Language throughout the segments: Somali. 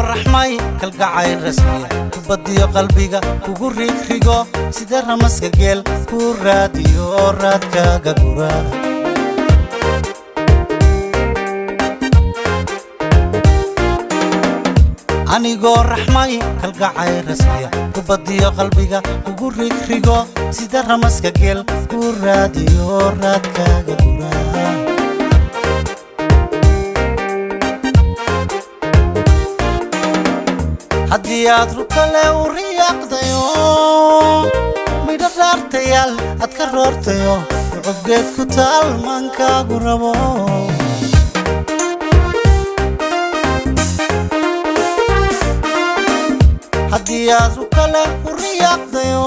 رحمي كالقعاي رسمية كبديو قلبيga kugu riixigo sida ramaska geel ku raadiyo raadkaaga gura anigoo raxmay kalgacay rasmiya kubadiyo qalbiga kugu riixigo sida ramaska geel ku raadiyo raadkaaga gura hadiyad rukale uriyaqdayo midhartayal ad ka roortayo cubgeed ku taal maankaagu rabo hadiyad rukale uriyaqdayo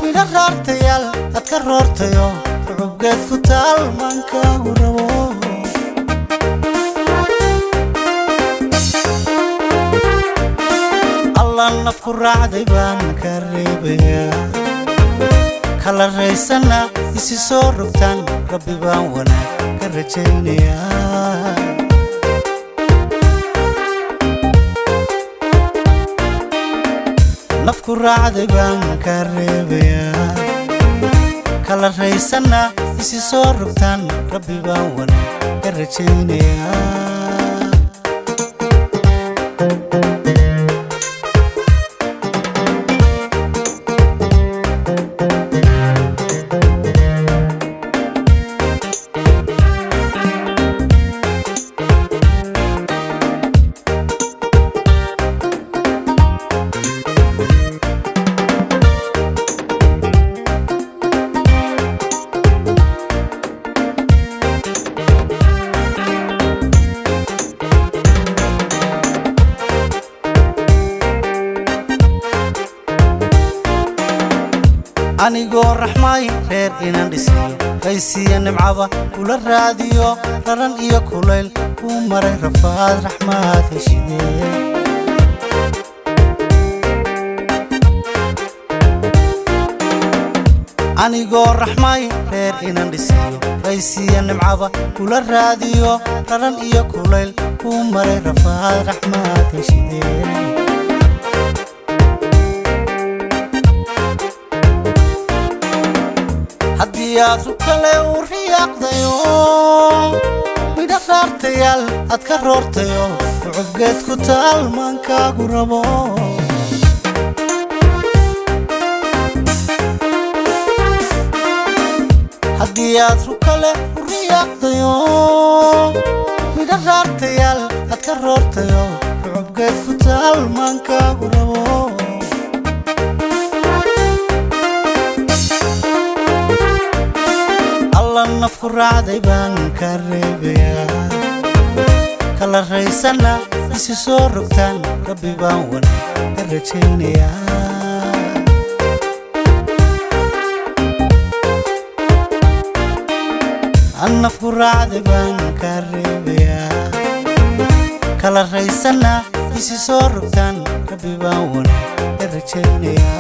midhartayal ad ka roortayo cubgeed ku taal maankaagu rabo nafku raacday baan ka reebaya kala raysana isi soo rogtaan rabbi baan wanaag ka rajaynaya nafku raacday baan ka reebaya kala raysana isi soo rogtaan rabbi baan wanaag ka rajaynaya anigoo raxmay reer inaan dhisiyo qaysiya nimcaba kula raadiyo raran iyo kulayl ku maray rafaad raxmaad heshidee anigoo raxmay reer inaan dhisiyo qaysiya nimcaba kula raadiyo raran iyo kulayl ku maray rafaad raxmaad heshidee hadiyad rukale uriyaqdayo midhartayal ad ka roortayo cubgeed ku taal maankaagu rabo hadiyad rukale uriyaqdayo midhartayal ad ka roortayo cubgeed ku taal maankaagu rabo nafku raacday baan ka reebaya kala raysana isi soo rogtaan rabbi baan wanaag ka rajaynaya nafku raacday baan ka reebaya kala raysana isi soo rogtaan rabbi baan wanaag ka rajaynaya